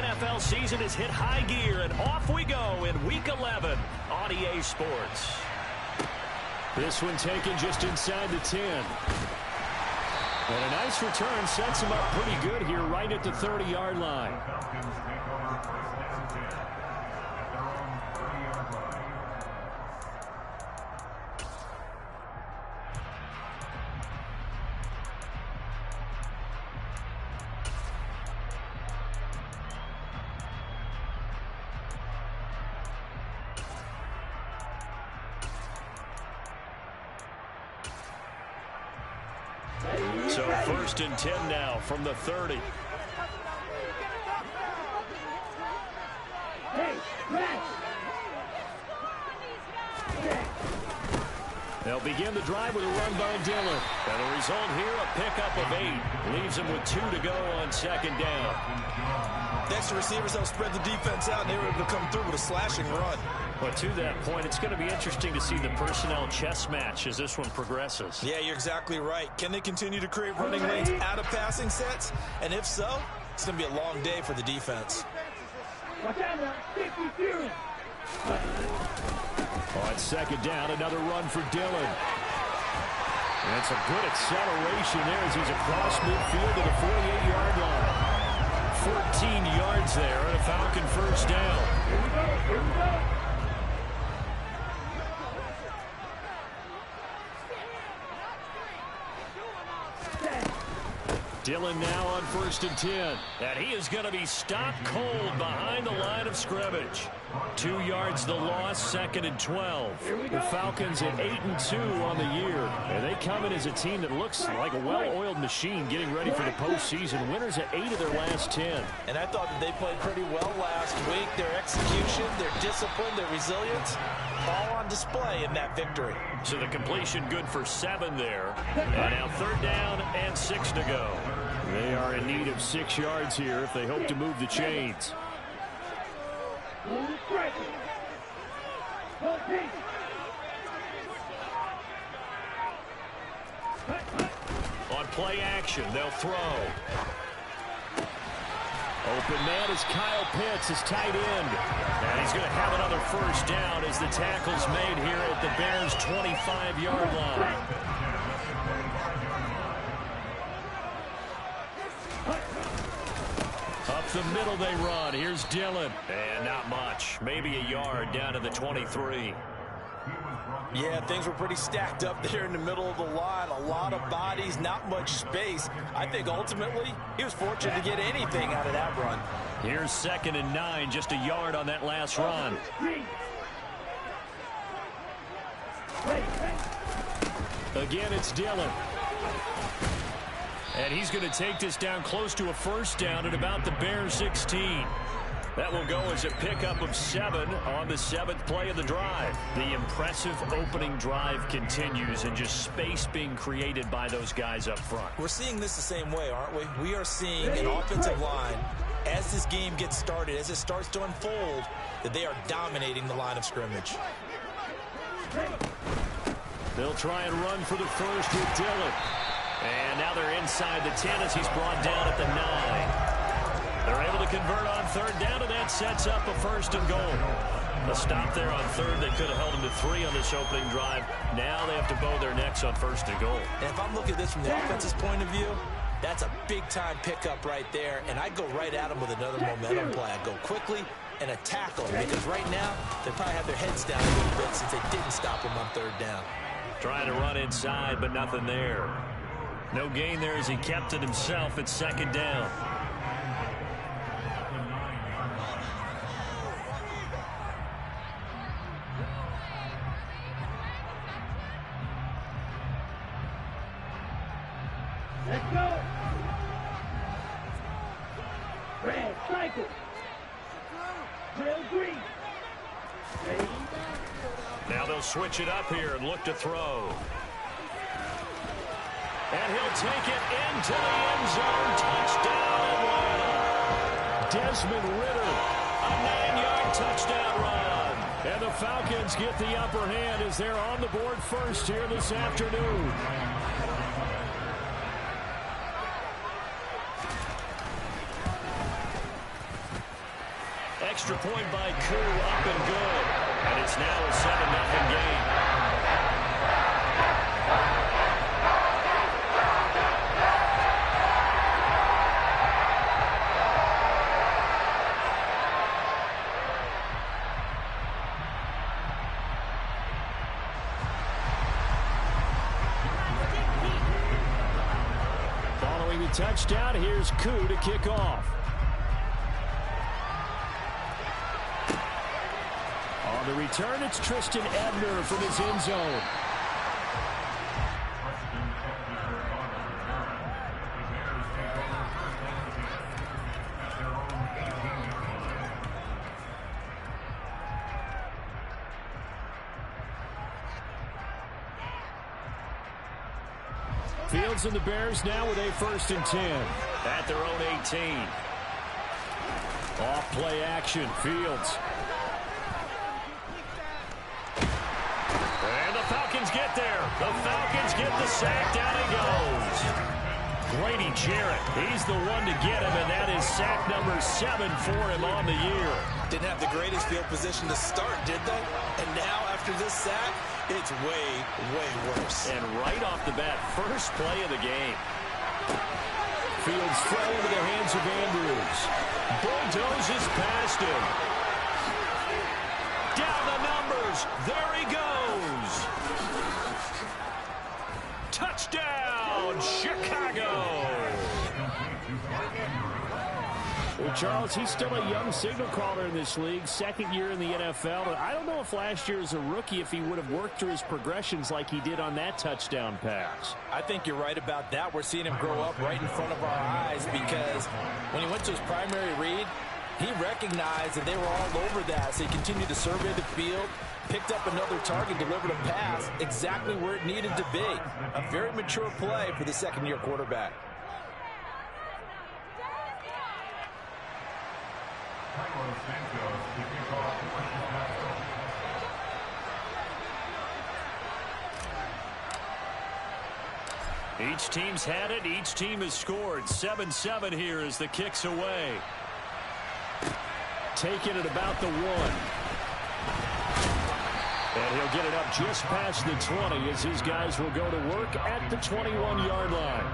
NFL season has hit high gear, and off we go in Week 11 on EA Sports. This one taken just inside the 10. And a nice return sets him up pretty good here right at the 30-yard line. So 1st and 10 now from the 30. They'll begin the drive with a run by Dillon. And the result here, a pickup of 8. Leaves them with 2 to go on 2nd down. Next, the receivers will spread the defense out, and they were able to come through with a slashing run. But to that point, it's going to be interesting to see the personnel chess match as this one progresses. Yeah, you're exactly right. Can they continue to create running lanes out of passing sets? And if so, it's going to be a long day for the defense. On 2nd down, another run for Dillon. And it's a good acceleration there as he's across midfield to the 48-yard line. 14 yards there and a Falcon 1st down. Here we go. Dillon now on 1st and 10. And he is going to be stopped cold behind the line of scrimmage. 2 yards the loss, 2nd and 12. The Falcons at 8-2 on the year. And they come in as a team that looks like a well-oiled machine getting ready for the postseason. Winners at 8 of their last 10. And I thought that they played pretty well last week. Their execution, their discipline, their resilience, all on display in that victory. So the completion good for 7 there. And now 3rd down and 6 to go. They are in need of 6 yards here if they hope to move the chains. On play action, they'll throw. Open man is Kyle Pitts, his tight end. And he's going to have another 1st down as the tackle's made here at the Bears' 25-yard line. Up the middle they run. Here's Dillon. And not much. Maybe a yard down to the 23. Yeah, things were pretty stacked up there in the middle of the line. A lot of bodies, not much space. I think ultimately he was fortunate to get anything out of that run. Here's 2nd and 9, just a yard on that last run. Again, it's Dillon. And he's going to take this down close to a 1st down at about the Bears 16. That will go as a pickup of 7 on the 7th play of the drive. The impressive opening drive continues and just space being created by those guys up front. We're seeing this the same way, aren't we? We are seeing an offensive line, as this game gets started, as it starts to unfold, that they are dominating the line of scrimmage. They'll try and run for the 1st with Dillon. And now they're inside the 10 as he's brought down at the 9. They're able to convert on 3rd down, and that sets up a 1st and goal. A stop there on 3rd. They could have held them to 3 on this opening drive. Now they have to bow their necks on 1st and goal. And if I'm looking at this from the offense's point of view, that's a big-time pickup right there, and I'd go right at them with another momentum play. I'd go quickly and a tackle, because right now they probably have their heads down a little bit since they didn't stop them on 3rd down. Trying to run inside, but nothing there. No gain there as he kept it himself at 2nd down. Let's go. Red cycle. Drill green. Now they'll switch it up here and look to throw. And he'll take it into the end zone. Touchdown, Atlanta. Desmond Ridder. A 9-yard touchdown run. And the Falcons get the upper hand as they're on the board first here this afternoon. extra point by Koo, up and good. And it's now a 7-0 game. Following the touchdown, here's Koo to kick off. On the return, it's Tristan Ebner from his end zone. Fields and the Bears now with a 1st and 10. At their own 18. Off play action, Fields. And the Falcons get there. The Falcons get the sack. Down he goes. Grady Jarrett, he's the one to get him, and that is sack number 7 for him on the year. Didn't have the greatest field position to start, did they? And now, after this sack, it's way, way worse. And right off the bat, first play of the game. Fields fell into the hands of Andrews. Bulldozes past him. Down the numbers. There he goes. Touchdown, Chicago. Well, Charles, he's still a young signal caller in this league, 2nd year in the NFL. But I don't know if last year as a rookie, if he would have worked through his progressions like he did on that touchdown pass. I think you're right about that. We're seeing him grow up right in front of our eyes because when he went to his primary read, he recognized that they were all over that, so he continued to survey the field, picked up another target, delivered a pass exactly where it needed to be. A very mature play for the 2nd-year quarterback. Each team's had it. Each team has scored. 7-7 here as the kick's away. Taking it about the 1. And he'll get it up just past the 20 as his guys will go to work at the 21-yard line.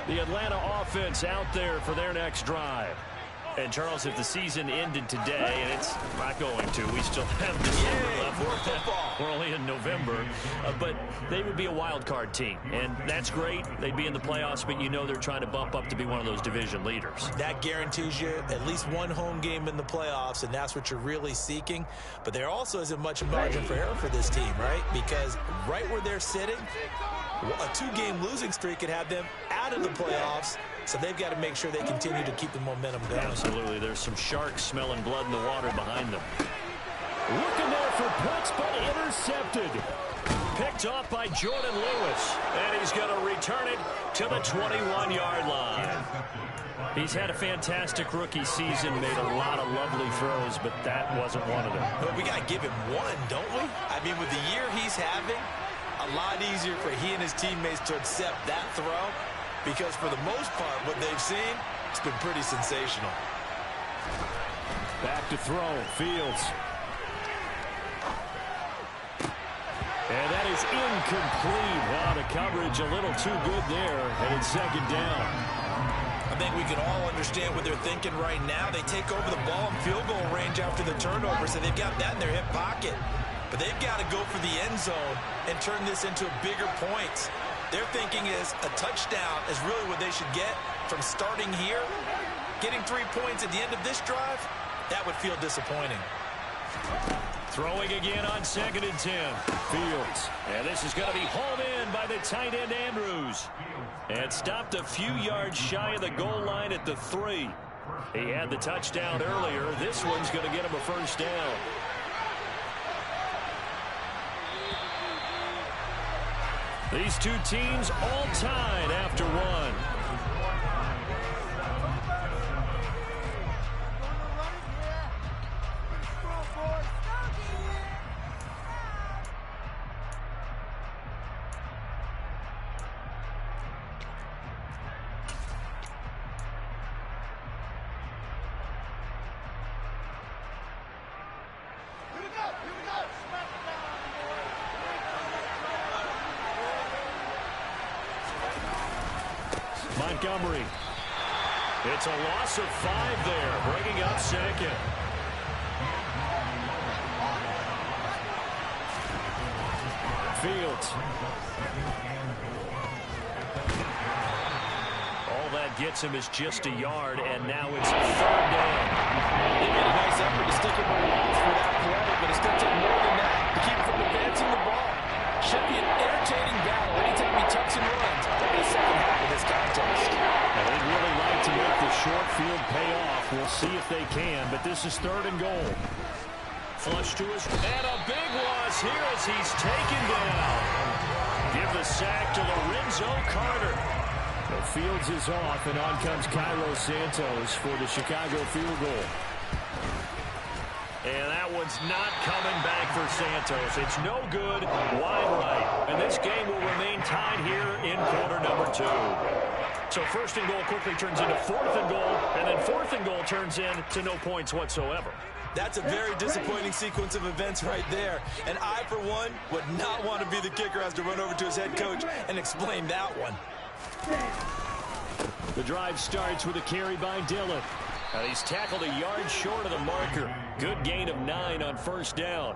The Atlanta offense out there for their next drive. And, Charles, if the season ended today, and it's not going to, we still have December left. We're only in November. But they would be a wild card team. And that's great. They'd be in the playoffs, but you know they're trying to bump up to be one of those division leaders. That guarantees you at least one home game in the playoffs, and that's what you're really seeking. But there also isn't much margin for error for this team, right? Because right where they're sitting, a 2-game losing streak could have them out of the playoffs. So they've got to make sure they continue to keep the momentum going. Absolutely. There's some sharks smelling blood in the water behind them. Looking there for Pitts, but intercepted. Picked off by Jordan Lewis. And he's going to return it to the 21-yard line. He's had a fantastic rookie season, made a lot of lovely throws, but that wasn't one of them. But we got to give him one, don't we? I mean, with the year he's having, a lot easier for he and his teammates to accept that throw. Because for the most part, what they've seen, it's been pretty sensational. Back to throw, Fields. And that is incomplete. Wow, the coverage a little too good there, and it's 2nd down. I think we can all understand what they're thinking right now. They take over the ball in field goal range after the turnover, so they've got that in their hip pocket. But they've got to go for the end zone and turn this into bigger points. Their thinking is a touchdown is really what they should get from starting here. Getting 3 points at the end of this drive, that would feel disappointing. Throwing again on 2nd and 10. Fields. And this is going to be hauled in by the tight end Andrews. And stopped a few yards shy of the goal line at the 3. He had the touchdown earlier. This one's going to get him a 1st down. These two teams all tied after 1. Montgomery. It's a loss of 5 there, bringing up second. Fields. All that gets him is just a yard, and now it's 3rd down. They made a nice effort to stick him on the walls for that play, but it's going to take more than that to keep him from advancing the ball. Should be an entertaining battle anytime he tucks and runs in the second half of this contest. Now, they'd really like to make the short field pay off. We'll see if they can, but this is 3rd and goal. Flush to his, and a big loss here as he's taken down. Give the sack to Lorenzo Carter. The Fields is off, and on comes Cairo Santos for the Chicago field goal. And that one's not coming back for Santos. It's no good, wide right. And this game will remain tied here in quarter number 2. So 1st and goal quickly turns into 4th and goal, and then 4th and goal turns into no points whatsoever. That's a very disappointing sequence of events right there. And I, for one, would not want to be the kicker who has to run over to his head coach and explain that one. The drive starts with a carry by Dillon. He's tackled a yard short of the marker. Good gain of 9 on 1st down.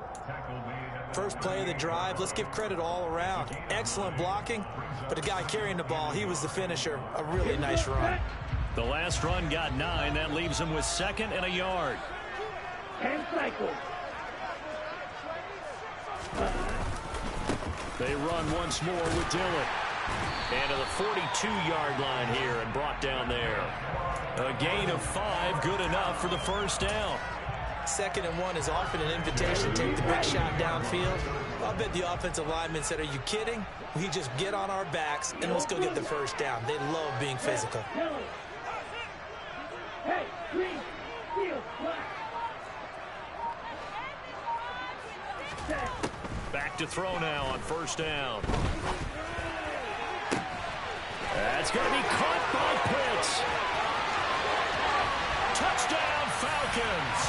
First play of the drive, let's give credit all around. Excellent blocking, but the guy carrying the ball, he was the finisher. A really nice run. The last run got 9. That leaves him with 2nd and a yard. 10 cycles. They run once more with Dillon. And to the 42-yard line here and brought down there. A gain of 5, good enough for the 1st down. 2nd and 1 is often an invitation to take the big shot downfield. I bet the offensive lineman said, are you kidding? We just get on our backs and let's go get the 1st down. They love being physical. Hey, green, field, black. Back to throw now on 1st down. That's going to be caught by Pitts. Touchdown, Falcons.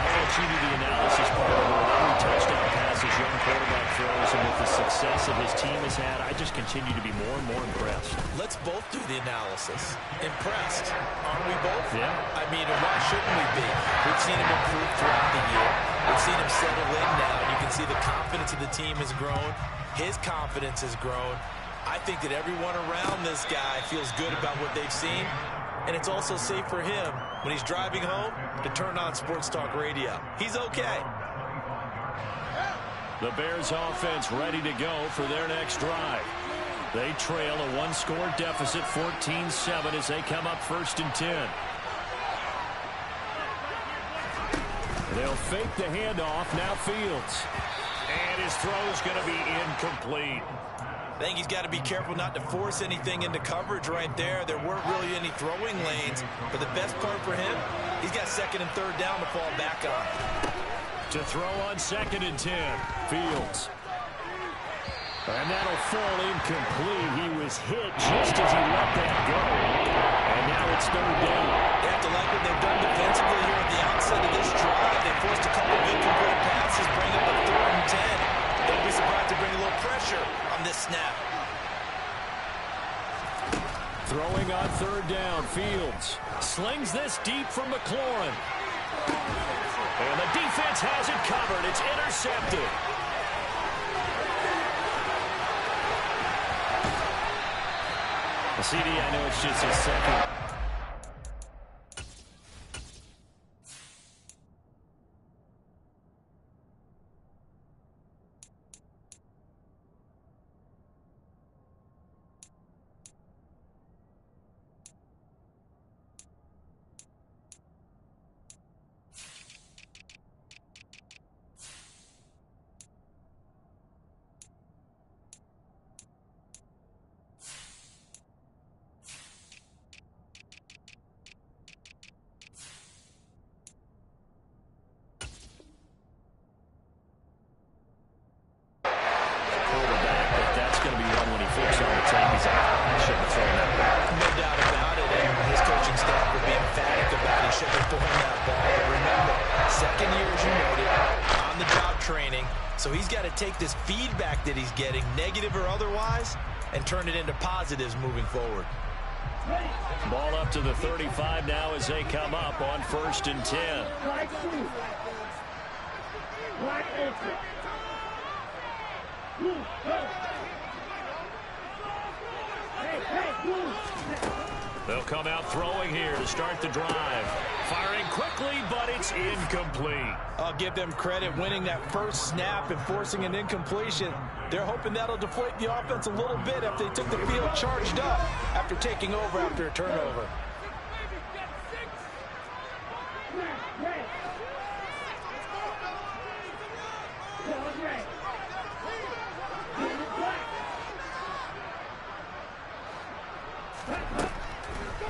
I'll let you do the analysis part of it. Every touchdown pass his young quarterback throws, and with the success that his team has had, I just continue to be more and more impressed. Let's both do the analysis. Impressed. Aren't we both? Yeah. I mean, and why shouldn't we be? We've seen him improve throughout the year. We've seen him settle in now. You can see the confidence of the team has grown. His confidence has grown. I think that everyone around this guy feels good about what they've seen. And it's also safe for him when he's driving home to turn on Sports Talk Radio. He's okay. The Bears offense ready to go for their next drive. They trail a 1-score deficit, 14-7, as they come up 1st and 10. They'll fake the handoff. Now Fields. And his throw is going to be incomplete. I think he's got to be careful not to force anything into coverage right there. There weren't really any throwing lanes. But the best part for him, he's got 2nd and 3rd down to fall back on. To throw on 2nd and 10. Fields. And that'll fall incomplete. He was hit just as he let that go. And now it's 3rd down. They have to like what they've done defensively here at the outset of this drive. They forced a couple of incomplete passes, bring up a 3rd and 10. Don't be surprised to bring a little pressure on this snap. Throwing on 3rd down, Fields slings this deep from McLaurin. And the defense has it covered. It's intercepted. CD, I know it's just his 2nd. So he's got to take this feedback that he's getting, negative or otherwise, and turn it into positives moving forward. Ball up to the 35 now as they come up on 1st and 10. Wide open. Wide open. Move, go. Hey, move. They'll come out throwing here to start the drive. Firing quickly, but it's incomplete. I'll give them credit winning that first snap and forcing an incompletion. They're hoping that'll deflate the offense a little bit after they took the field charged up after taking over after a turnover.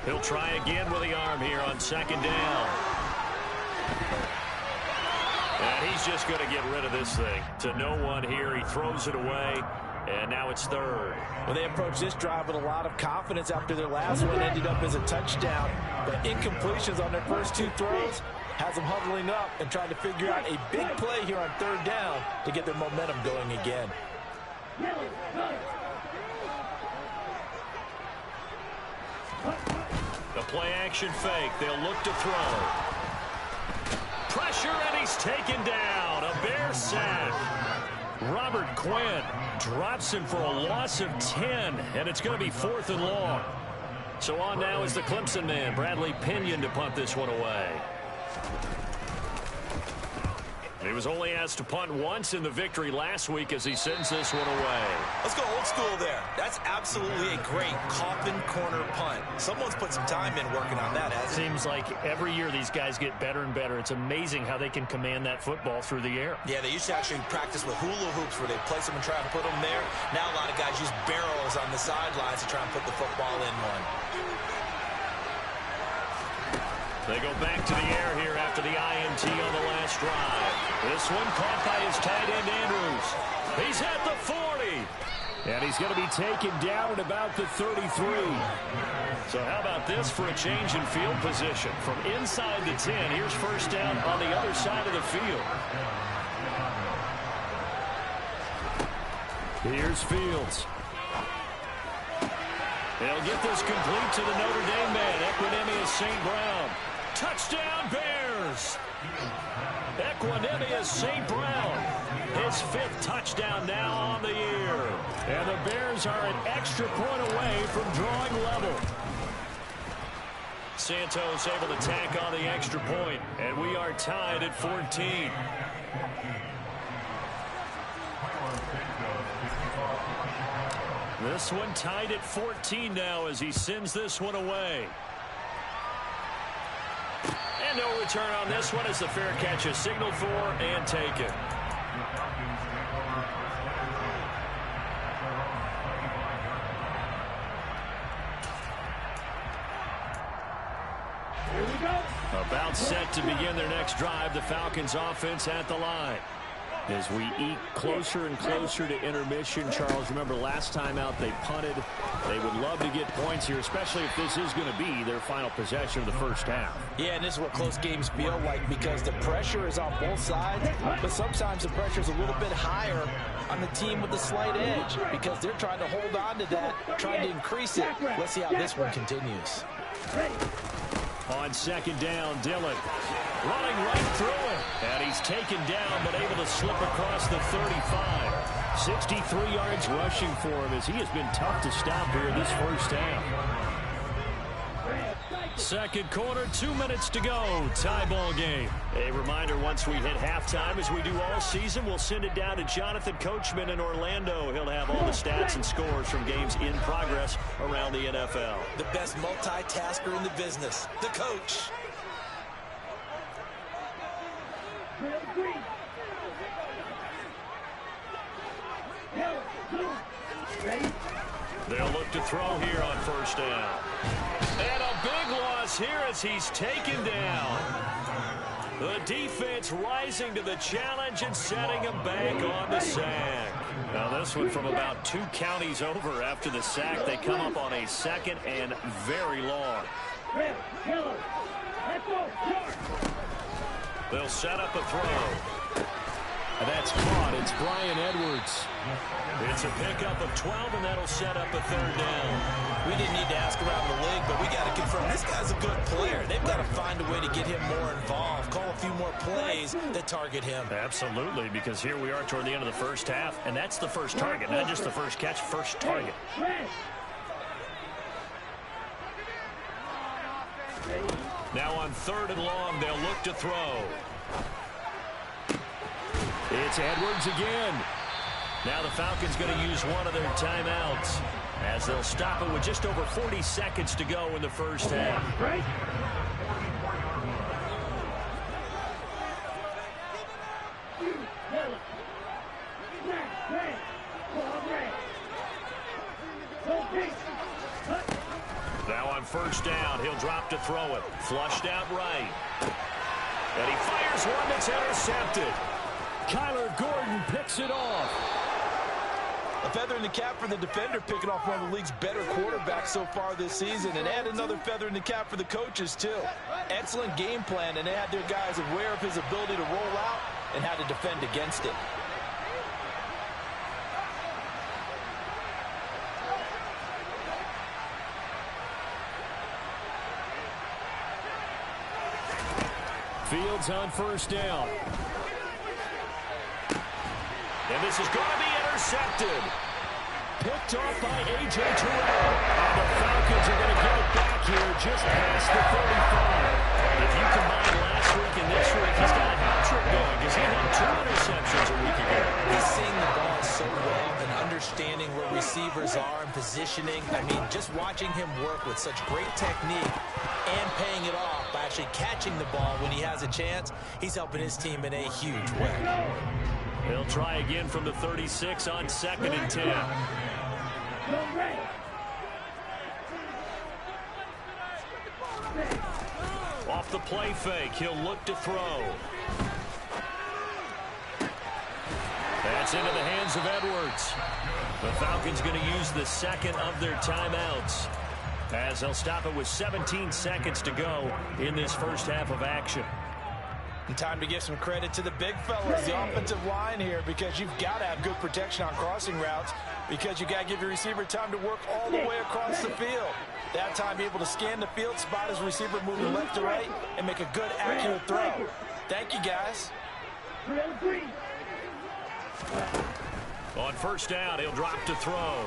He'll try again with the arm here on 2nd down. And he's just going to get rid of this thing. To no one here. He throws it away. And now it's 3rd. Well, they approached this drive with a lot of confidence after their last one ended up as a touchdown. But incompletions on their first 2 throws has them huddling up and trying to figure out a big play here on 3rd down to get their momentum going again. The play action fake. They'll look to throw. Pressure, and he's taken down. A Bear sack. Robert Quinn drops him for a loss of 10, and it's going to be 4th and long. So on now is the Clemson man, Bradley Pinion, to punt this one away. He was only asked to punt once in the victory last week as he sends this one away. Let's go old school there. That's absolutely a great coffin corner punt. Someone's put some time in working on that, hasn't it? Seems like every year these guys get better and better. It's amazing how they can command that football through the air. Yeah, they used to actually practice with hula hoops where they place them and try to put them there. Now a lot of guys use barrels on the sidelines to try and put the football in one. They go back to the air here after the INT on the last drive. This one caught by his tight end, Andrews. He's at the 40. And he's going to be taken down at about the 33. So how about this for a change in field position? From inside the 10, here's 1st down on the other side of the field. Here's Fields. They'll get this complete to the Notre Dame man, Equanimeous St. Brown. Touchdown, Bears! Equanimeous St. Brown. His 5th touchdown now on the year. And the Bears are an extra point away from drawing level. Santos able to tack on the extra point, and we are tied at 14. This one tied at 14 now as he sends this one away. And no return on this one as the fair catch is signaled for and taken. Here we go. About set to begin their next drive, the Falcons offense at the line. As we eke closer and closer to intermission, Charles, remember last time out they punted. They would love to get points here, especially if this is going to be their final possession of the first half. Yeah, and this is what close games feel like because the pressure is on both sides, but sometimes the pressure is a little bit higher on the team with the slight edge because they're trying to hold on to that, trying to increase it. Let's see how this one continues. On 2nd down, Dillon running right through it. And he's taken down, but able to slip across the 35. 63 yards rushing for him as he has been tough to stop here this first half. 2nd quarter, 2 minutes to go. Tie ball game. A reminder, once we hit halftime, as we do all season, we'll send it down to Jonathan Coachman in Orlando. He'll have all the stats and scores from games in progress around the NFL. The best multitasker in the business, the coach. They'll look to throw here on 1st down. And a big loss here as he's taken down. The defense rising to the challenge and setting him back on the sack. Now this one from about 2 counties over after the sack. They come up on a 2nd and very long. They'll set up a throw. And that's caught. It's Bryan Edwards. It's a pickup of 12, and that'll set up a third down. We didn't need to ask around the league, but we got to confirm this guy's a good player. They've got to find a way to get him more involved, call a few more plays that target him. Absolutely, because here we are toward the end of the first half, and that's the first target, not just the first catch, first target. Now on 3rd and long, they'll look to throw. It's Edwards again. Now the Falcons going to use one of their timeouts as they'll stop it with just over 40 seconds to go in the first half. Now on 1st down, he'll drop to throw it. Flushed out right. And he fires one that's intercepted. Kyler Gordon picks it off. A feather in the cap for the defender, picking off one of the league's better quarterbacks so far this season, and add another feather in the cap for the coaches, too. Excellent game plan, and they had their guys aware of his ability to roll out and how to defend against it. Fields on 1st down. And this is going to be intercepted. Picked off by A.J. Terrell. And the Falcons are going to get it back here just past the 35. If you combine last week and this week, he's got a hat trick going because he had 2 interceptions a week ago. He's seeing the ball so well and understanding where receivers are and positioning. I mean, just watching him work with such great technique and paying it off by actually catching the ball when he has a chance, he's helping his team in a huge way. He'll try again from the 36 on 2nd and 10. Off the play fake, he'll look to throw. That's into the hands of Edwards. The Falcons going to use the 2nd of their timeouts as they'll stop it with 17 seconds to go in this first half of action. And time to give some credit to the big fellas, the offensive line here, because you've got to have good protection on crossing routes because you got to give your receiver time to work all the way across the field. That time, be able to scan the field, spot his receiver moving left to right, and make a good, accurate throw. Thank you, guys. On 1st down, he'll drop to throw.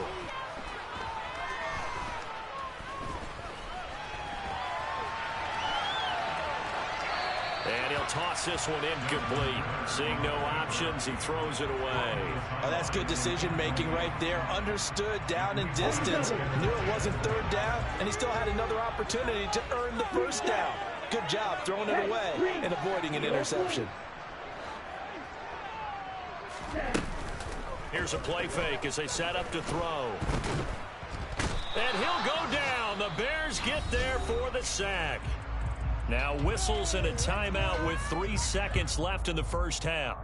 And he'll toss this one incomplete. Seeing no options, he throws it away. Oh, that's good decision-making right there. Understood down and distance. Knew it wasn't 3rd down, and he still had another opportunity to earn the 1st down. Good job throwing it away and avoiding an interception. Here's a play fake as they set up to throw. And he'll go down. The Bears get there for the sack. Now whistles and a timeout with 3 seconds left in the first half.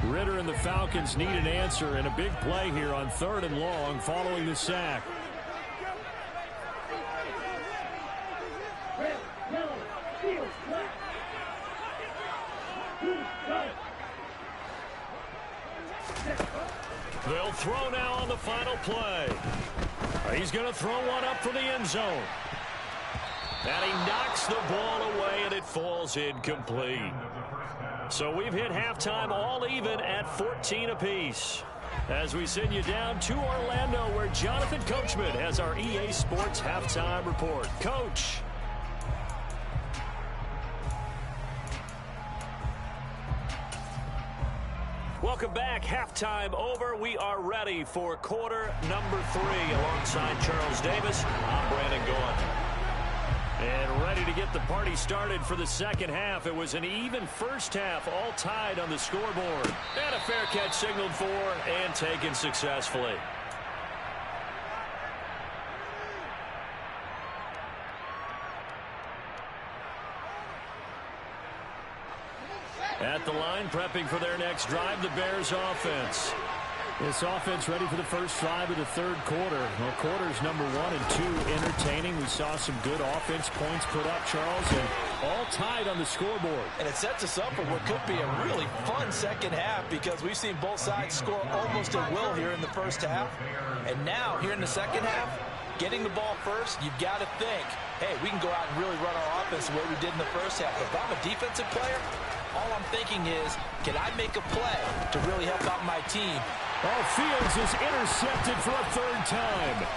Ridder and the Falcons need an answer, and a big play here on 3rd and long following the sack. They'll throw now on the final play. He's going to throw one up for the end zone. And he knocks the ball away, and it falls incomplete. So we've hit halftime all even at 14 apiece. As we send you down to Orlando, where Jonathan Coachman has our EA Sports halftime report. Coach. Welcome back. Halftime over. We are ready for quarter number 3 alongside Charles Davis. I'm Brandon Gaudin. And ready to get the party started for the second half. It was an even first half, all tied on the scoreboard. And a fair catch signaled for and taken successfully. At the line, prepping for their next drive, the Bears offense. This offense ready for the first drive of the 3rd quarter. Well, quarters number 1 and 2 entertaining. We saw some good offense points put up, Charles, and All tied on the scoreboard. And it sets us up for what could be a really fun second half because we've seen both sides score almost at will here in the first half. And now, here in the second half, getting the ball first, you've got to think, hey, we can go out and really run our offense the way we did in the first half. If I'm a defensive player, all I'm thinking is, can I make a play to really help out my team? Oh, Fields is intercepted for a third time.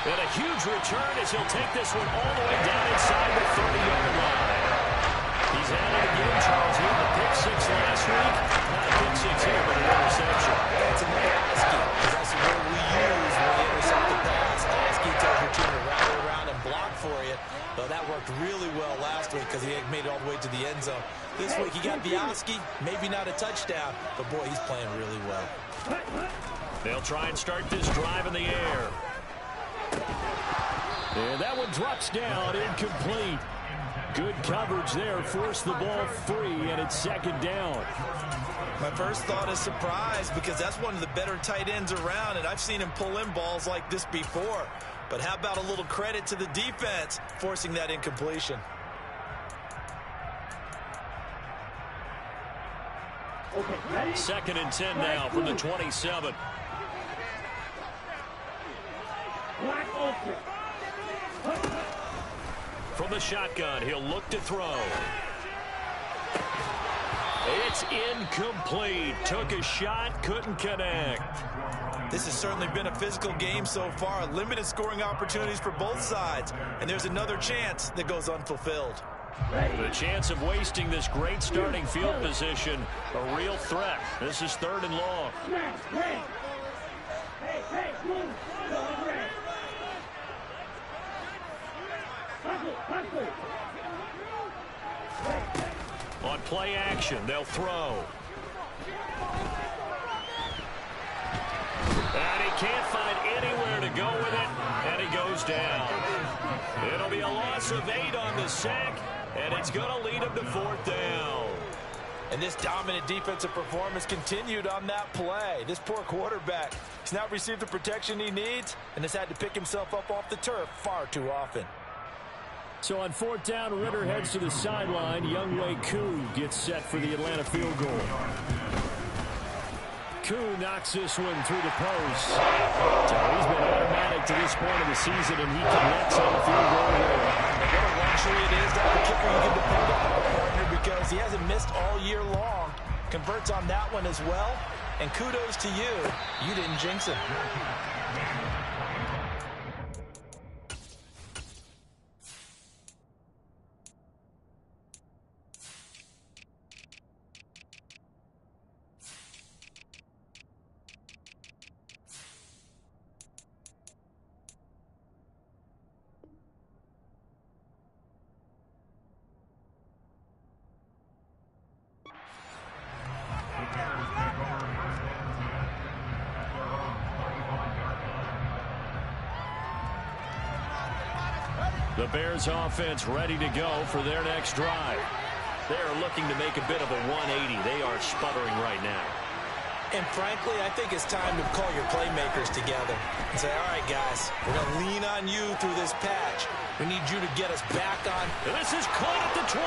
And a huge return as he'll take this one all the way down inside the 30-yard line. He's had it again, Charles. He had the pick six last week. Not a pick six here, but an interception. That's another ASCII. That's what we use when we intercept the pass. ASCII tells your team to rally around and block for you. But that worked really well last week because he made it all the way to the end zone. This week he got the ASCII, maybe not a touchdown, but boy, he's playing really well. They'll try and start this drive in the air. And that one drops down, incomplete. Good coverage there, forced the ball free, and it's second down. My first thought is surprise because that's one of the better tight ends around, and I've seen him pull in balls like this before. But how about a little credit to the defense forcing that incompletion? Second and 10 now from the 27. From the shotgun, he'll look to throw. It's incomplete. Took a shot, couldn't connect. This has certainly been a physical game so far. Limited scoring opportunities for both sides. And there's another chance that goes unfulfilled. The chance of wasting this great starting field position, a real threat. This is third and long. On play action, they'll throw. And he can't find anywhere to go with it, and he goes down. It'll be a loss of 8 on the sack, and it's going to lead him to fourth down. And this dominant defensive performance continued on that play. This poor quarterback has not received the protection he needs and has had to pick himself up off the turf far too often. So on fourth down, Ritter heads to the sideline. Younghoe Koo gets set for the Atlanta field goal. Koo knocks this one through the post. So he's been automatic to this point of the season, and he connects on the field goal there. What a luxury it is to have a kicker you can depend on, partner, because he hasn't missed all year long. Converts on that one as well. And kudos to you. You didn't jinx him. The Bears offense ready to go for their next drive. They're looking to make a bit of a 180. They are sputtering right now. And frankly, I think it's time to call your playmakers together and say, all right, guys, we're going to lean on you through this patch. We need you to get us back on. And this is caught at the 20.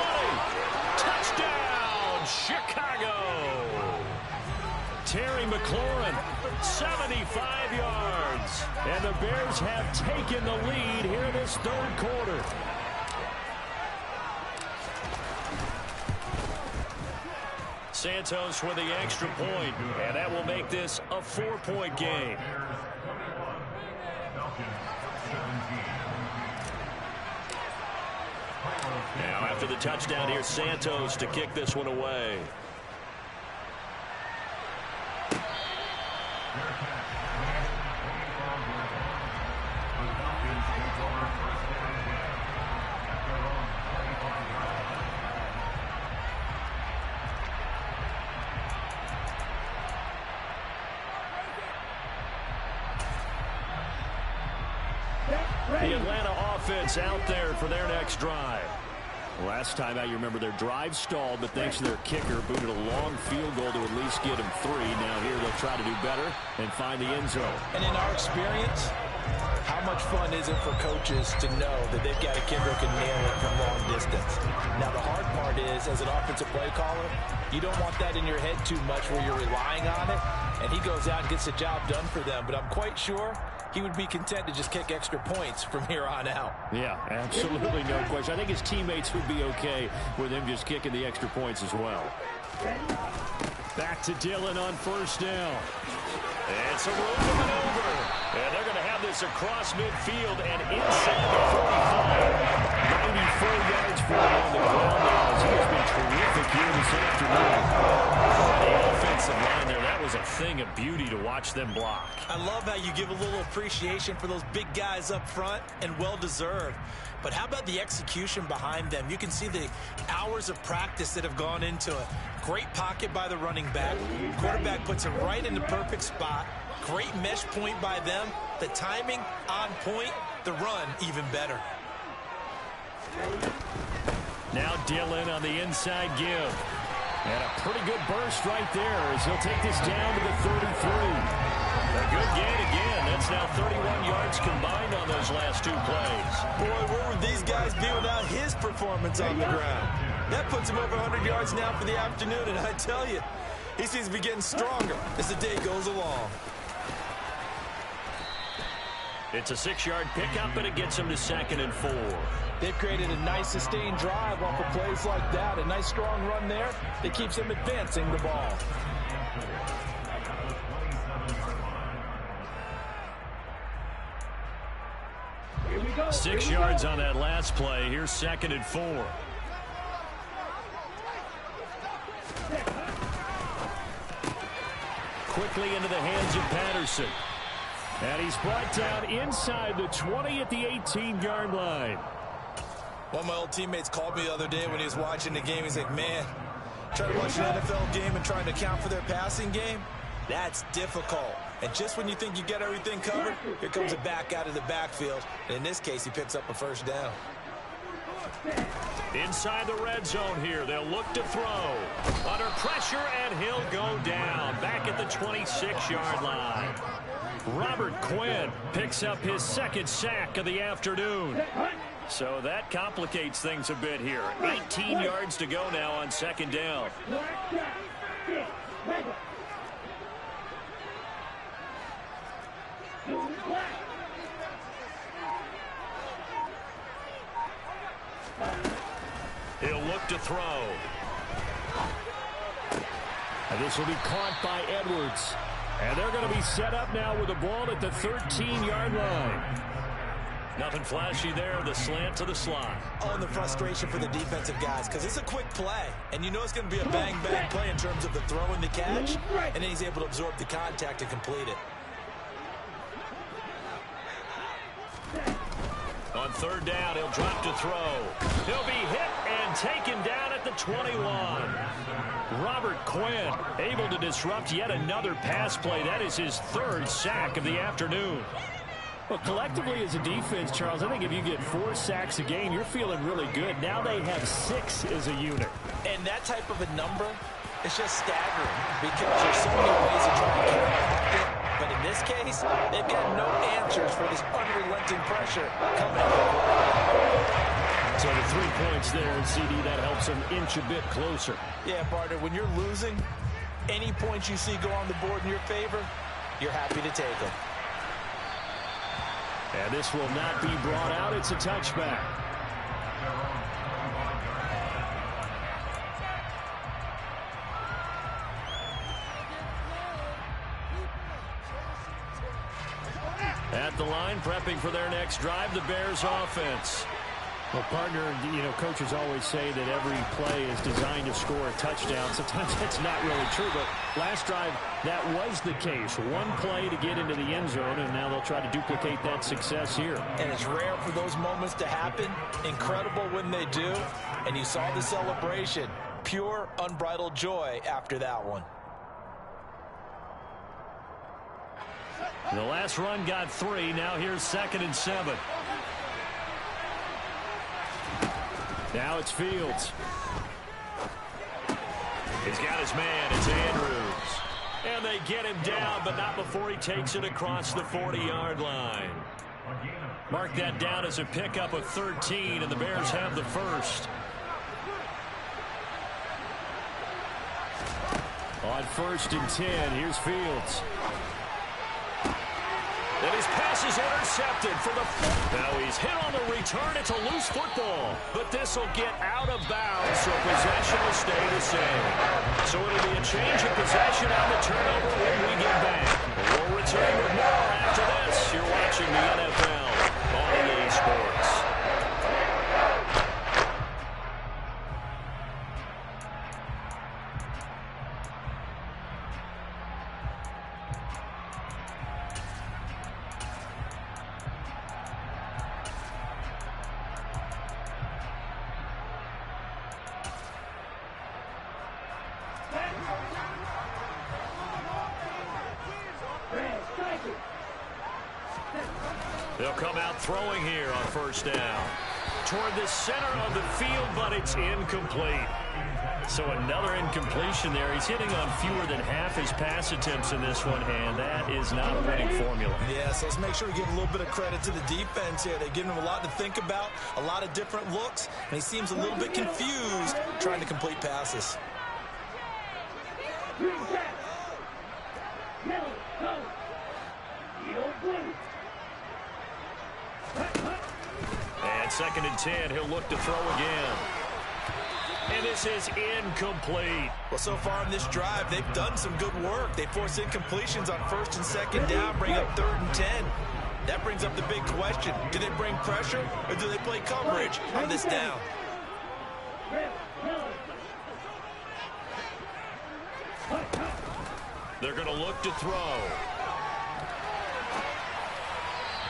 Touchdown, Chicago. Terry McLaurin, 75 yards. And the Bears have taken the lead here in this third quarter. Santos with the extra point, and that will make this a 4-point game. Now after the touchdown, here's Santos to kick this one away. The Atlanta offense out there for their next drive. Last time out, you remember their drive stalled, but thanks to their kicker, booted a long field goal to at least get them 3. Now here they'll try to do better and find the end zone. And in our experience, How much fun is it for coaches to know that they've got a kid who can nail it from long distance? Now, the hard part is, as an offensive play caller, you don't want that in your head too much where you're relying on it, and he goes out and gets the job done for them. But I'm quite sure he would be content to just kick extra points from here on out. Yeah, absolutely no question. I think his teammates would be okay with him just kicking the extra points as well. Back to Dillon on first down. It's a room to maneuver. And they're going to have this across midfield and inside the 45. 94 yards for him on the ground now. He has been terrific here this afternoon. The offensive line there, that was a thing of beauty to watch them block. I love how you give a little appreciation for those big guys up front, and well-deserved. But how about the execution behind them? You can see the hours of practice that have gone into it. Great pocket by the running back. Quarterback puts it right in the perfect spot. Great mesh point by them. The timing on point. The run even better. Now Dillon on the inside give. And a pretty good burst right there as he'll take this down to the 33. A good gain again. That's now 31 yards combined on those last two plays. Boy, where would these guys be without his performance on the ground? That puts him over 100 yards now for the afternoon, and I tell you, he seems to be getting stronger as the day goes along. It's a 6-yard pickup, and it gets him to 2nd and 4. They've created a nice sustained drive off of plays like that. A nice strong run there that keeps them advancing the ball. Here we go. 6 yards on that last play. Here's 2nd and 4. Quickly into the hands of Patterson. And he's brought down inside the 20 at the 18-yard line. One of my old teammates called me the other day when he was watching the game. He's like, man, trying to watch an NFL game and trying to account for their passing game, that's difficult. And just when you think you get everything covered, here comes a back out of the backfield. And in this case, he picks up a first down. Inside the red zone here. They'll look to throw. Under pressure, and he'll go down. Back at the 26-yard line. Robert Quinn picks up his 2nd sack of the afternoon. So that complicates things a bit here. 18 yards to go now on 2nd down. He'll look to throw. And this will be caught by Edwards. And they're going to be set up now with the ball at the 13-yard line. Nothing flashy there. The slant to the slot. Oh, and the frustration for the defensive guys, because it's a quick play. And you know it's going to be a bang-bang play in terms of the throw and the catch. And then he's able to absorb the contact and complete it. On 3rd down, he'll drop to throw. He'll be hit and taken down at the 21. Robert Quinn able to disrupt yet another pass play. That is his 3rd sack of the afternoon. Well, collectively as a defense, Charles, I think if you get 4 sacks a game, you're feeling really good. Now they have 6 as a unit. And that type of a number is just staggering because there's so many ways to try and counteract it. But in this case, they've got no answers for this unrelenting pressure coming up. So the 3 points there, and CD, that helps them inch a bit closer. Yeah, partner, when you're losing, any points you see go on the board in your favor, you're happy to take them. And this will not be brought out. It's a touchback. At the line, prepping for their next drive, the Bears offense. Well, partner, you know, coaches always say that every play is designed to score a touchdown. Sometimes that's not really true, but last drive, that was the case. One play to get into the end zone, and now they'll try to duplicate that success here. And it's rare for those moments to happen. Incredible when they do. And you saw the celebration. Pure, unbridled joy after that one. The last run got 3. Now here's 2nd and 7. Now it's Fields. He's got his man. It's Andrews. And And they get him down, but not before he takes it across the 40-yard line. Mark that down as a pickup of 13, and the Bears have the first. On 1st and 10, here's Fields. And his pass is intercepted for the... Now he's hit on the return. It's a loose football. But this will get out of bounds, so possession will stay the same. So it'll be a change of possession on the turnover when we get back. We'll return with more after this. You're watching the NFL on EA Sports. They'll come out throwing here on 1st down. Toward the center of the field, but it's incomplete. So another incompletion there. He's hitting on fewer than half his pass attempts in this one, and that is not a winning formula. Yeah, so let's make sure we give a little bit of credit to the defense here. They're giving him a lot to think about, a lot of different looks, and he seems a little bit confused trying to complete passes. And 2nd and 10, he'll look to throw again. And this is incomplete. Well, so far in this drive, they've done some good work. They force incompletions on 1st and 2nd down, bring up 3rd and 10. That brings up the big question. Do they bring pressure or do they play coverage on this down? They're going to look to throw.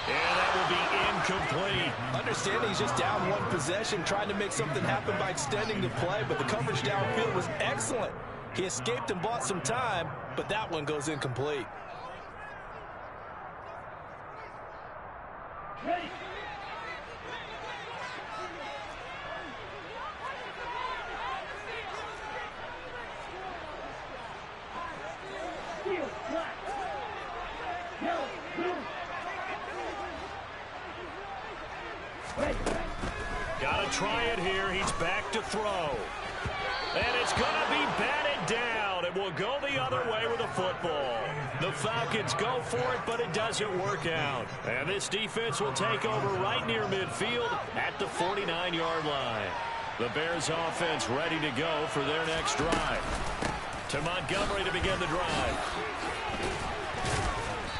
And that will be incomplete. Understanding he's just down one possession, trying to make something happen by extending the play, but the coverage downfield was excellent. He escaped and bought some time, but that one goes incomplete. Ready. Got to try it here. He's back to throw. And it's going to be batted down. It will go the other way with the football. The Falcons go for it, but it doesn't work out. And this defense will take over right near midfield at the 49-yard line. The Bears offense ready to go for their next drive. To Montgomery to begin the drive.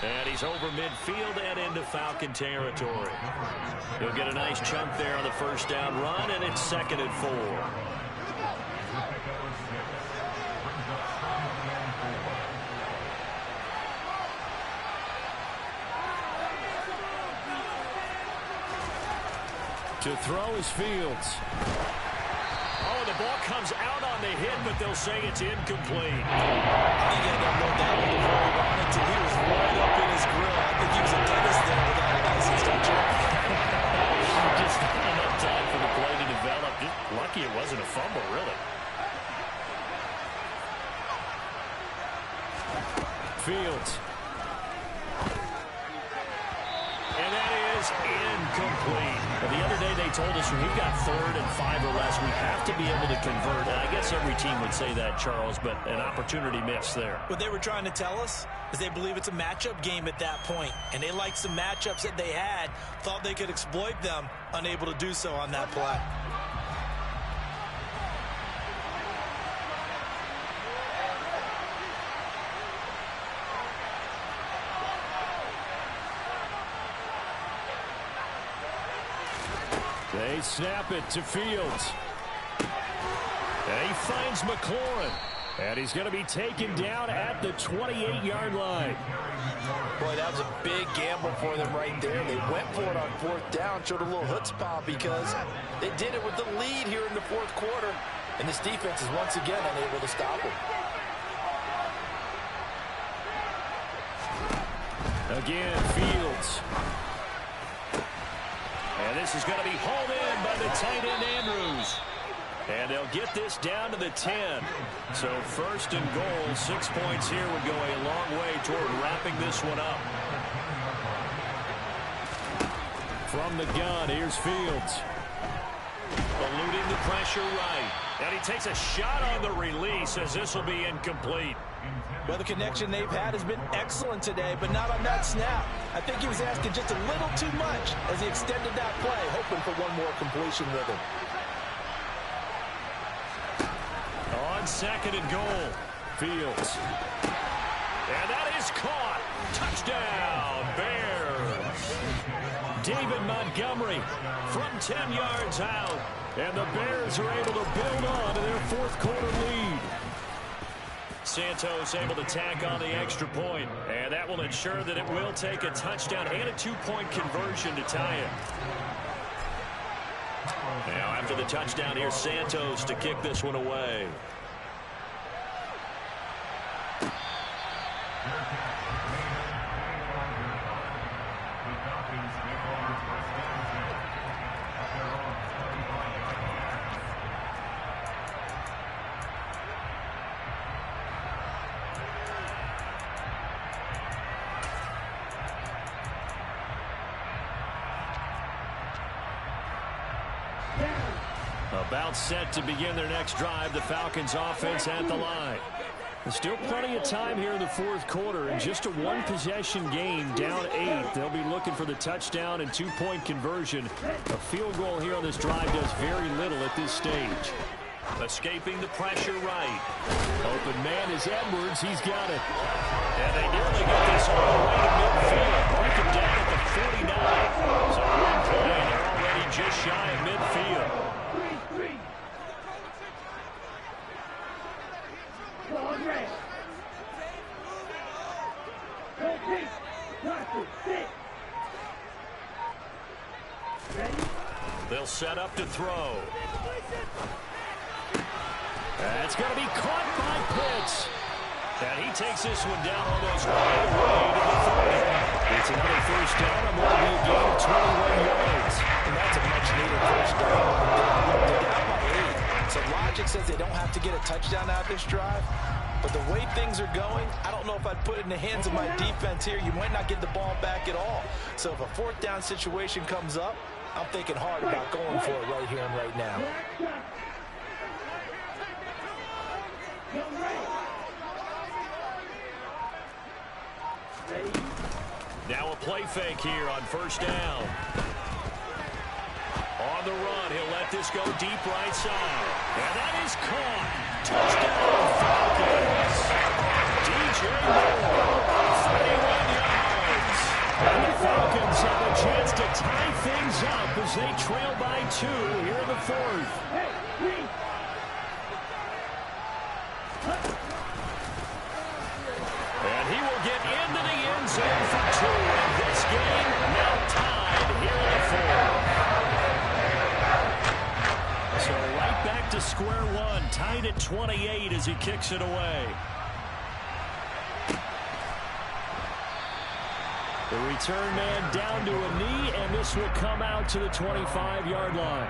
And he's over midfield and into Falcon territory. He'll get a nice chunk there on the 1st down run, and it's 2nd and 4. To throw is Fields. Oh, the ball comes out on the hit, but they'll say it's incomplete. He got to unload that one before he wanted to. He was right up in his grill. I think he was a dentist there without a license, don't you? Just not enough time for the play to develop. Just lucky it wasn't a fumble, really. Fields. And that is incomplete. Well, the other day they told us when we've got 3rd and 5 or less, we have to be able to convert. And I guess every team would say that, Charles, but an opportunity missed there. What they were trying to tell us is they believe it's a matchup game at that point, and they liked some matchups that they had, thought they could exploit them, unable to do so on that play. They snap it to Fields. And he finds McLaurin. And he's going to be taken down at the 28-yard line. Boy, that was a big gamble for them right there. They went for it on 4th down, showed a little chutzpah because they did it with the lead here in the 4th quarter. And this defense is once again unable to stop them. Again, Fields. And this is going to be hauled in by the tight end, Andrews. And they'll get this down to the 10. So first and goal, 6 points here would go a long way toward wrapping this one up. From the gun, here's Fields. Eluding the pressure right. And he takes a shot on the release as this will be incomplete. Well, the connection they've had has been excellent today, but not on that snap. I think he was asking just a little too much as he extended that play, hoping for one more completion with him. On second and goal, Fields. And that is caught. Touchdown, Bears. David Montgomery from 10 yards out. And the Bears are able to build on to their fourth quarter lead. Santos able to tack on the extra point. And that will ensure that it will take a touchdown and a 2-point conversion to tie it. Now after the touchdown, here's Santos to kick this one away. About set to begin their next drive, the Falcons offense at the line. There's still plenty of time here in the fourth quarter, and just a one-possession game, down 8. They'll be looking for the touchdown and 2-point conversion. A field goal here on this drive does very little at this stage. Escaping the pressure right. Open man is Edwards. He's got it. And they nearly get this all the way to midfield. Break him down at the 49. So 1 play, and they're already just shy of midfield. They'll set up to throw. That's going to be caught by Pitts. And he takes this one down almost all the way to the 30. It's another first down. I'm going to be a gain of 21 yards. And that's a much-needed first down. They're down by 8. So logic says they don't have to get a touchdown out of this drive. But the way things are going, I don't know if I'd put it in the hands of my defense here. You might not get the ball back at all. So if a fourth down situation comes up, I'm thinking hard about going for it right here and right now. Now a play fake here on first down. On the run, he'll let this go deep right side. And that is caught. Touchdown, Falcons. DJ Moore, 31 yards. And the Falcons have a chance to tie things up as they trail by 2 here in the fourth. And he will get into the end zone for 2. And this game now tied here in the fourth. So right back to square one, tied at 28 as he kicks it away. The return man down to a knee, and this will come out to the 25-yard line.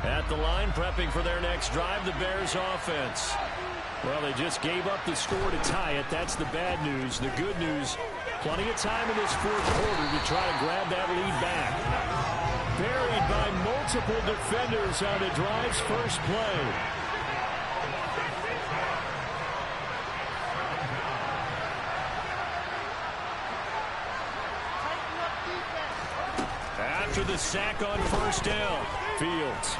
At the line, prepping for their next drive, the Bears offense. Well, they just gave up the score to tie it. That's the bad news. The good news, plenty of time in this fourth quarter to try to grab that lead back. Buried by multiple defenders on the drive's first play. After the sack on first down, Fields.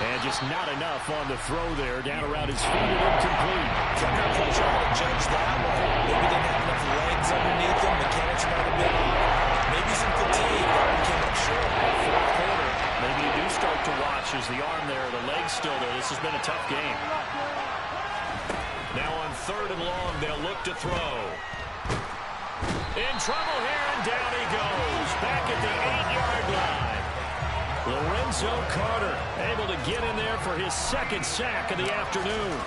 And just not enough on the throw there. Down around his feet and incomplete. I'm not quite sure how to judge that one. Maybe didn't have enough legs underneath him. Mechanics might have been off. Maybe some fatigue. I came up short. Fourth quarter, maybe you do start to watch as the arm there, the leg's still there. This has been a tough game. Now on third and long, they'll look to throw. In trouble here, and down he goes. Back at the 8-yard line. Lorenzo Carter able to get in there for his second sack of the afternoon.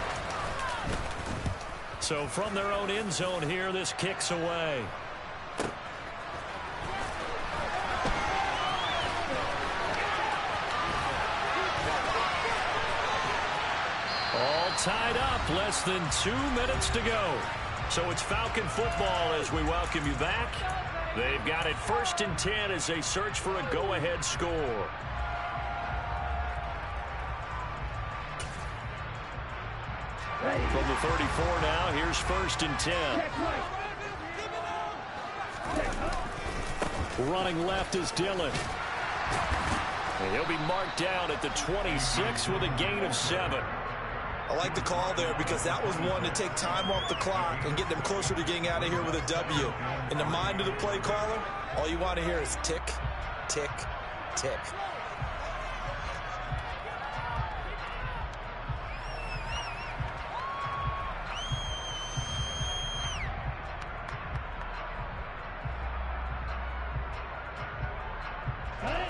So from their own end zone here, this kicks away. All tied up, less than 2 minutes to go. So it's Falcon football as we welcome you back. They've got it 1st and 10 as they search for a go-ahead score. From the 34 now, here's 1st and 10. Running left is Dillon. And he'll be marked down at the 26 with a gain of 7. I like the call there because that was one to take time off the clock and get them closer to getting out of here with a W. In the mind of the play caller, all you want to hear is tick, tick, tick.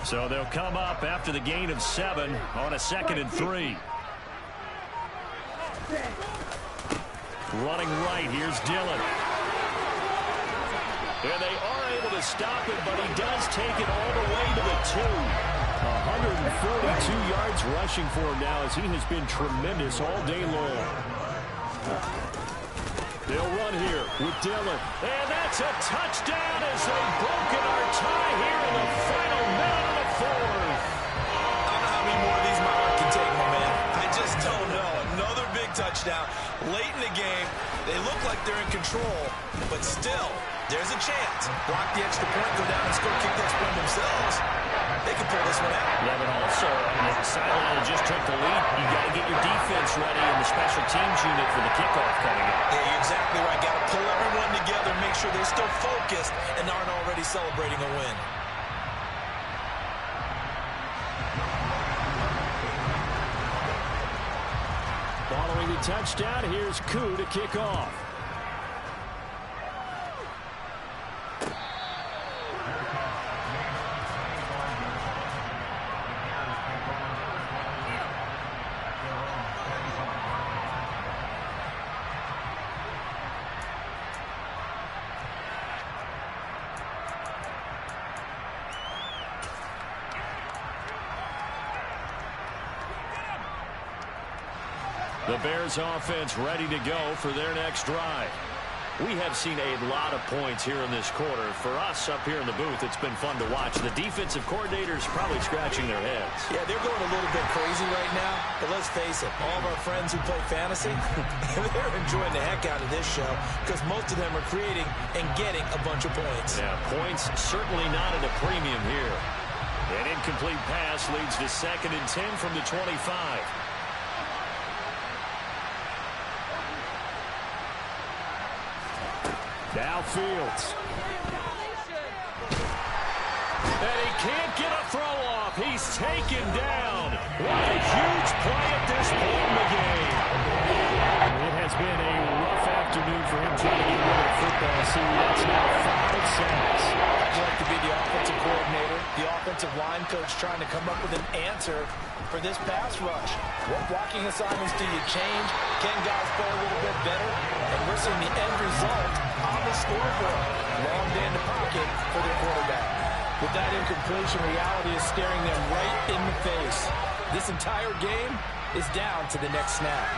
So they'll come up after the gain of 7 on a 2nd and 3. Running right, here's Dillon. And they are able to stop it, but he does take it all the way to the 2. 142 yards rushing for him now as he has been tremendous all day long. They'll run here with Dillon. And that's a touchdown as they've broken our tie here in the final minute of the 4th. I don't know how many more of these my heart can take, my man. I just don't know. Another big touchdown. Late in the game, they look like they're in control, but still, there's a chance. Block the extra point, go down and score, kick the extra point themselves. They can pull this one out. Yeah, but also, Silent just took the lead. You got to get your defense ready in the special teams unit for the kickoff coming up. Yeah, you're exactly right. Got to pull everyone together, make sure they're still focused and aren't already celebrating a win. Following the touchdown, here's Koo to kick off. The Bears offense ready to go for their next drive. We have seen a lot of points here in this quarter. For us up here in the booth, it's been fun to watch. The defensive coordinators probably scratching their heads. Yeah, they're going a little bit crazy right now, but let's face it, all of our friends who play fantasy, they're enjoying the heck out of this show because most of them are creating and getting a bunch of points. Yeah, points certainly not at a premium here. An incomplete pass leads to 2nd and 10 from the 25. Now Fields. And he can't get a throw off. He's taken down. What a huge play at this point in the game. It has been a rough afternoon for him trying to get rid of football. See, that's now 5 sacks. I'd like to be the offensive coordinator, the offensive line coach trying to come up with an answer for this pass rush. What blocking assignments do you change? Can guys play a little bit better? And we're seeing the end result on the scoreboard. Long day in the pocket for their quarterback. With that incompletion, reality is staring them right in the face. This entire game is down to the next snap.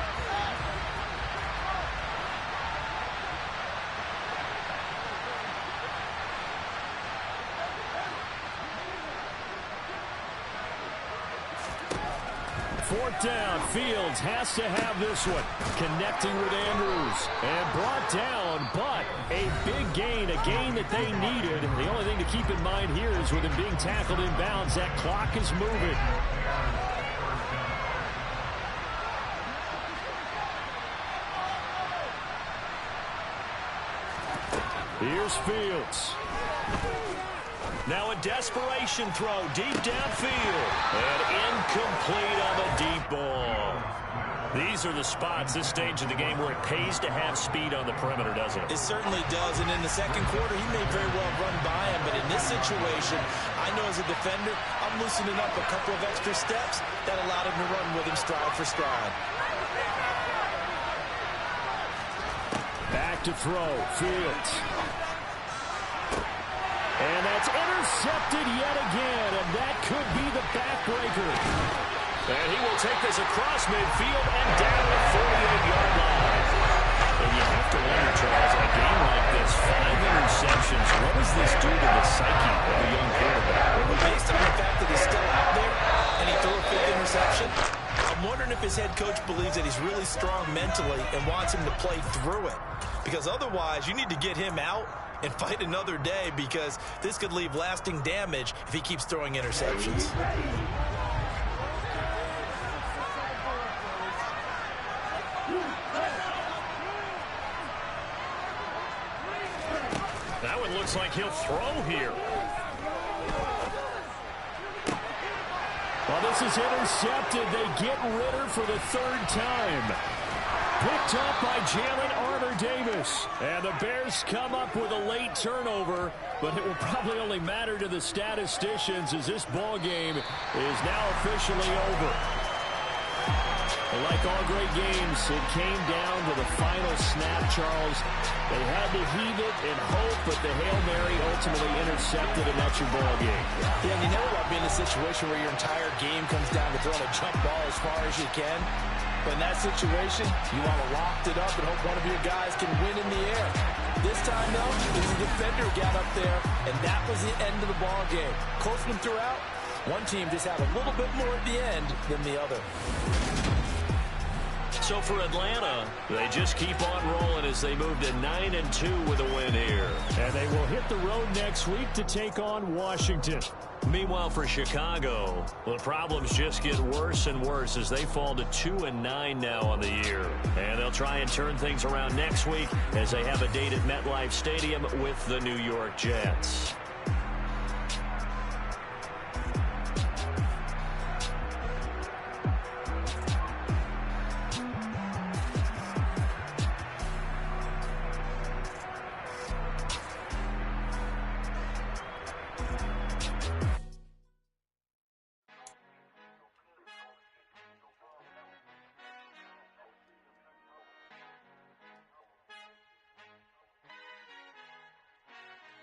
Fourth down, Fields has to have this one. Connecting with Andrews. And brought down, but a big gain, a gain that they needed. The only thing to keep in mind here is with him being tackled in bounds, that clock is moving. Here's Fields. Now a desperation throw deep downfield. And incomplete on the deep ball. These are the spots, this stage of the game, where it pays to have speed on the perimeter, doesn't it? It certainly does, and in the second quarter, he may very well run by him, but in this situation, I know as a defender, I'm loosening up a couple of extra steps that allowed him to run with him stride for stride. Back to throw, Fields. And that's intercepted yet again, and that could be the backbreaker. And he will take this across midfield and down the 48-yard line. And you have to wonder, Charles, in a game like this, 5 interceptions, what does this do to the psyche of a young quarterback? Well, based on the fact that he's still out there and he threw a 5th interception, I'm wondering if his head coach believes that he's really strong mentally and wants him to play through it. Because otherwise, you need to get him out and fight another day, because this could leave lasting damage if he keeps throwing interceptions. That one looks like he'll throw here. Well, this is intercepted. They get Ritter for the 3rd time. Picked up by Jalen Armour-Davis. And the Bears come up with a late turnover, but it will probably only matter to the statisticians as this ball game is now officially over. Like all great games, it came down to the final snap, Charles. They had to heave it and hope, but the Hail Mary ultimately intercepted, and that's your ball game. Yeah, and you never want to be in a situation where your entire game comes down to throwing a jump ball as far as you can. But in that situation, you want to lock it up and hope one of your guys can win in the air. This time, though, it was a defender who got up there, and that was the end of the ball game. Close one throughout. One team just had a little bit more at the end than the other. So for Atlanta, they just keep on rolling as they move to 9-2 with a win here. And they will hit the road next week to take on Washington. Meanwhile, for Chicago, the problems just get worse and worse as they fall to 2-9 now on the year. And they'll try and turn things around next week as they have a date at MetLife Stadium with the New York Jets.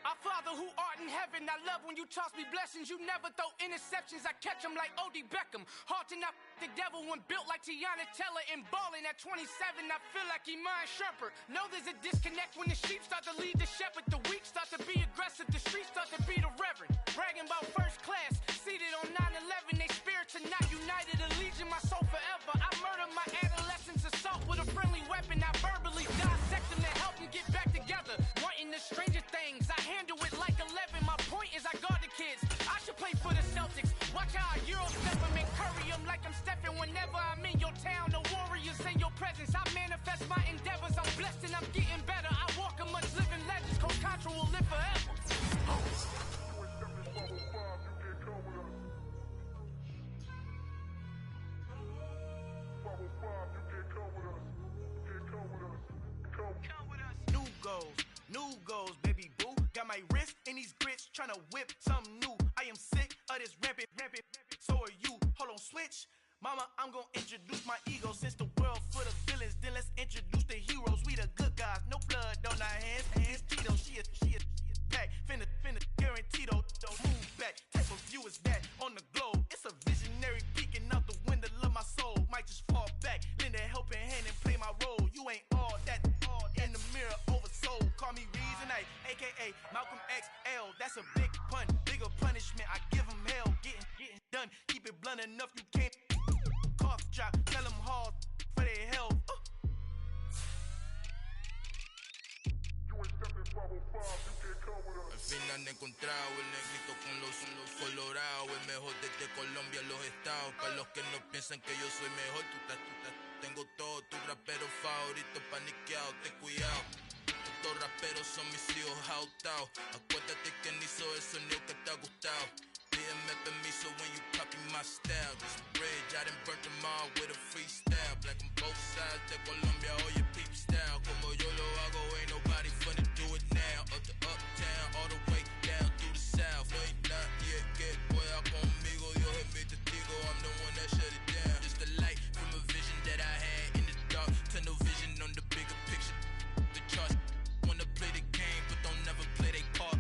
Our Father who art in heaven, I love when you toss me blessings. You never throw interceptions, I catch them like O.D. Beckham. Hard to knock the devil when built like Tiana Teller. And balling at 27, I feel like Iman Shumpert. Know there's a disconnect when the sheep start to lead the shepherd. The weak start to be aggressive, the streets start to be the reverend. Bragging about first class, seated on 9/11. They spirits are not united, a legion, my soul forever. I murder my adolescence, assault with a friendly weapon. I verbally dissect them to help them get back together. Wanting the stranger things, I handle it like 11. My point is I guard the kids. I should play for the Celtics. Watch how I Euro step them and curry them like I'm stepping. Whenever I'm in your town, the Warriors in your presence. I manifest my endeavors. I'm blessed and I'm getting better. I walk amongst living legends. Coach Contra will live forever. New goals, baby boo. Got my wrist in these grits, tryna whip something new. I am sick of this rampant. So are you. Hold on, switch. Mama, I'm gonna introduce my ego. Since the world full of villains, then let's introduce the heroes. We the good guys, no blood on our hands. Hands Tito, she is back. Finna, guaranteed don't move back. Type of view is that on the globe. It's a visionary peeking out the window of my soul. Might just fall back, lend a helping hand and play my role. You ain't all that in the mirror oversold. Call me Reason A, a.k.a. Malcolm XL. That's a big pun, bigger punishment. I give him hell, getting done. Keep it blunt enough, you can't cough drop. Tell them hard for their health. Al final he encontrado el negrito con los colorados, el mejor desde Colombia a los estados. Para los que no piensan que yo soy mejor, tengo todo, tu rapero favorito paniqueado, ten cuidado. Estos raperos son mis hijos autados. Acuérdate que ni hizo el sonido que te ha gustado. BMF and me, so when you copy my style, this bridge, I done burnt them all with a freestyle. Black on both sides, de Colombia, all your peep style. Como yo lo hago, ain't nobody finna do it now. Up to uptown, all the way down through the south. No, ain't not yet, get boy, out conmigo. Yo, hit me testigo, I'm the one that shut it down. Just the light from a vision that I had in the dark. Tunnel vision on the bigger picture. The charts wanna play the game, but don't never play their part.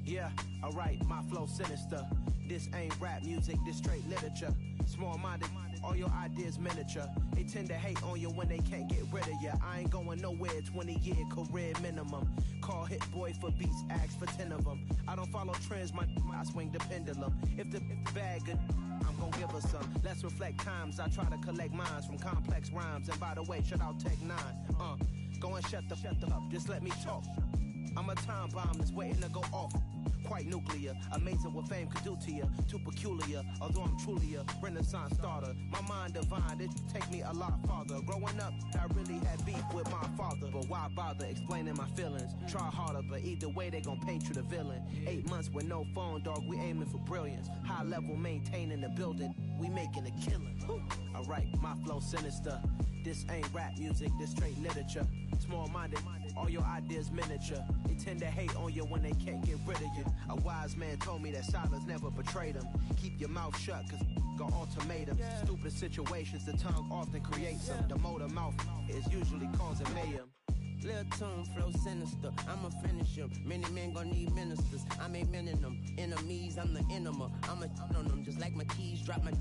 Yeah, alright, my flow sinister. This ain't rap music, this straight literature. Small-minded, all your ideas miniature. They tend to hate on you when they can't get rid of you. I ain't going nowhere, 20-year career minimum. Call Hit Boy for beats, ask for 10 of them. I don't follow trends, I swing the pendulum. If the bag good, I'm gon' give her some. Let's reflect times, I try to collect minds from complex rhymes. And by the way, shout out Tech 9. Go and shut the up, just let me talk. I'm a time bomb that's waiting to go off. Quite nuclear, amazing what fame could do to you. Too peculiar, although I'm truly a renaissance starter. My mind divine, it take me a lot farther. Growing up, I really had beef with my father. But why bother explaining my feelings? Try harder, but either way they gon' paint you the villain. 8 months with no phone, dog, we aiming for brilliance. High level maintaining the building, we making a killing. Alright, my flow sinister. This ain't rap music, this straight literature. Small-minded, all your ideas miniature. They tend to hate on you when they can't get rid of you. A wise man told me that silence never betrayed him. Keep your mouth shut, cause got ultimatums. Stupid situations, the tongue often creates them. The motor mouth is usually causing mayhem. Lil' tune, flow sinister, I'ma finish him. Many men gon' need ministers, I'm aiming them. Enemies, I'm the enema, I'ma on them. Just like my keys, drop my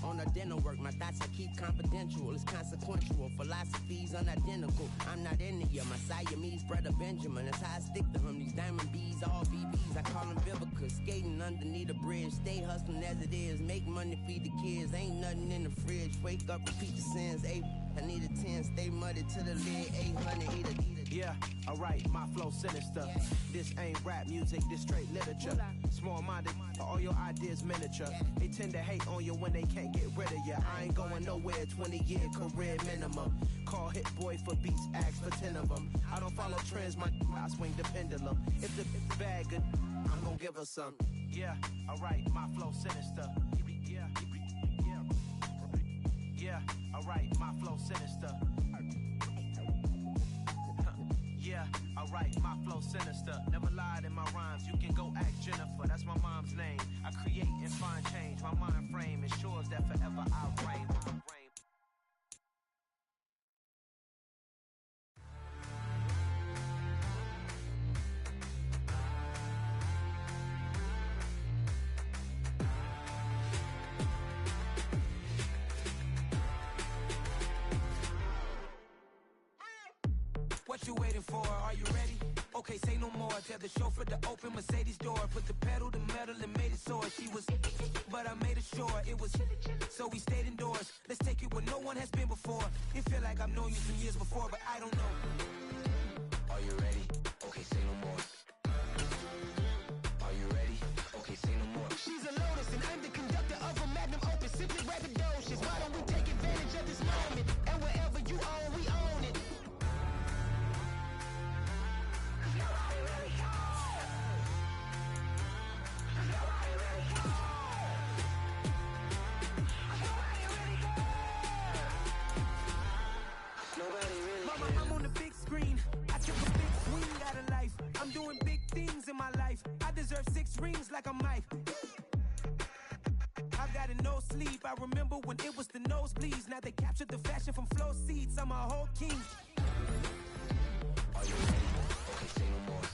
on a dinner work. My thoughts I keep confidential, it's consequential. Philosophies unidentical, I'm not in it yet. My Siamese brother Benjamin, that's how I stick to him. These diamond bees, all BBs, I call them Vivica. Skating underneath a bridge, stay hustling as it is. Make money, feed the kids, ain't nothing in the fridge. Wake up, repeat the sins, I need a 10, stay muddy to the lid, 800, eat it. Yeah, alright, my flow sinister. This ain't rap music, this straight literature. Small-minded, all your ideas miniature. They tend to hate on you when they can't get rid of you. I ain't going nowhere, 20-year career minimum. Call Hit Boy for beats, ask for 10 of them. I don't follow trends, I swing the pendulum. If the bag good, I'm gon' give her some. Yeah, alright, my flow sinister. Yeah, alright, my flow sinister. Yeah, alright, my flow sinister. Never lied in my rhymes, you can go ask Jennifer, that's my mom's name. I create and find change, my mind frame ensures that forever I reign. What you waiting for? Are you ready? Okay, say no more. Tell the chauffeur to open Mercedes door. Put the pedal to metal and made it soar. She was, but I made it sure it was. So we stayed indoors. Let's take it where no one has been before. It feel like I've known you some years before, but I don't know. Are you ready? Okay, say no more. Are you ready? Okay, say no more. She's a Lotus and I'm the conductor of a magnum opus. Simply braggadocious. Why don't we take advantage of this moment? And wherever you own, we own it. Mama, I'm on the big screen. I took a big swing out of life. I'm doing big things in my life. I deserve 6 rings like a Mike. I've got a no sleep. I remember when it was the nosebleeds. Now they captured the fashion from flow seats. I'm a whole king. Are you ready? Okay, say no more.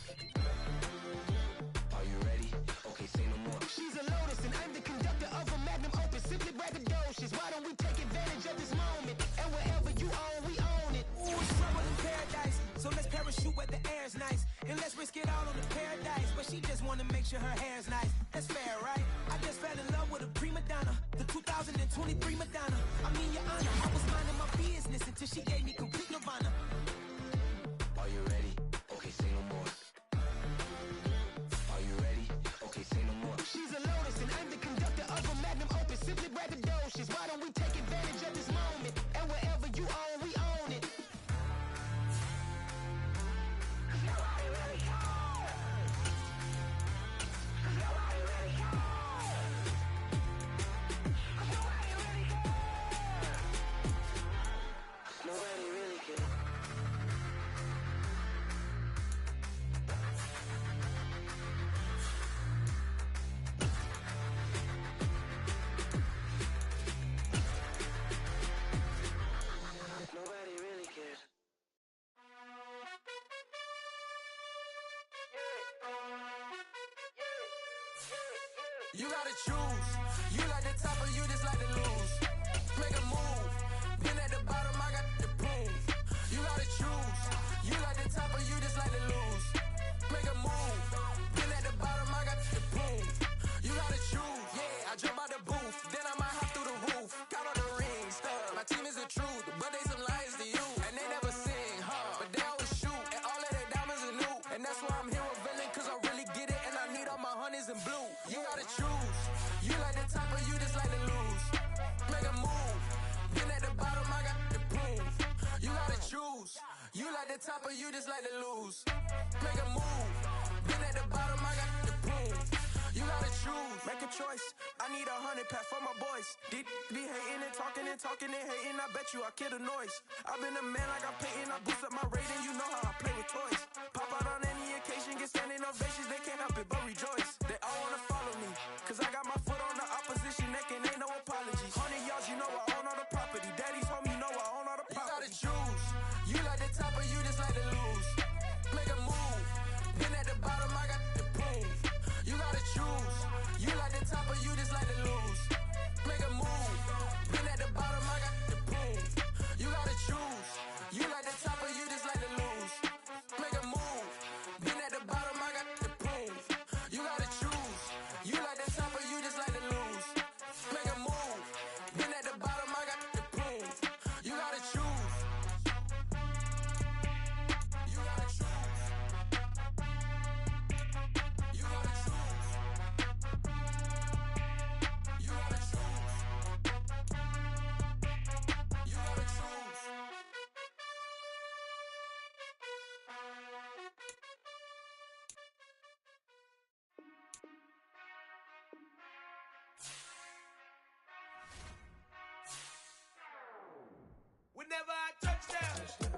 Are you ready? Okay, say no more. She's a Lotus and I'm the conductor of a magnum opus. Simply braggadocious. Why don't we take advantage of this moment? And wherever you own, we own it. Ooh, it's trouble in paradise. So let's parachute where the air's nice. And let's risk it all on the paradise. But she just wanna make sure her hair's nice. That's fair, right? I just fell in love with a prima donna. The 2023 Madonna. I mean, your honor, I was minding my business until she gave me complete nirvana. Are you ready? Okay, say no more. Are you ready? Okay, say no more. She's a Lotus and I'm the conductor of a magnum opus. Simply braggadocious. Why don't we take advantage of this moment? And wherever you own, we own it. You gotta choose. You like the top or you just like to lose. Make a move. Been at the bottom, I got the proof. You gotta choose. You like the top or you just like to lose. Make a move. Been at the bottom, I got the proof. You gotta choose. Yeah, I jump out the booth, then I might hop through the roof. Count on the rings, stuff. My team is the truth, but they some liars to you. And they never sing, but they always shoot. And all of their diamonds are new. And that's why I'm here with Villain, cause I really get it. And I need all my honeys in blue. You gotta choose. You like the top or you just like to lose. Make a move. Been at the bottom, I got the proof. You gotta choose. You like the top or you just like to lose. Make a move. Been at the bottom, I got the proof. You gotta choose. Make a choice. I need 100 pack for my boys. Be hating and talking and hating. I bet you I kill the noise. I've been a man like I'm Peyton. I boost up my rating. You know how I play with toys. Pop out on any occasion, get standing ovations. They can't help it but rejoice. They all wanna follow me, cause I got my foot on the opposition neck and ain't no apologies. 100 yards, you know I own all the property. Daddy's home, you know I own all the property. You gotta choose. You like the top or you just like to lose. Make a move. Been at the bottom, I got the proof. You gotta choose. You like the top or you just like to lose. Make a move. Been at the bottom, I got the proof. You gotta choose. You like the top or you just like to lose. Make a move. Been at the bottom, I got the proof. You gotta choose. You like the top or you just like to lose. Make a move. Been at the bottom, I got the proof. You gotta choose. You gotta choose. You gotta choose. You gotta choose. You gotta choose. Whenever I touch down,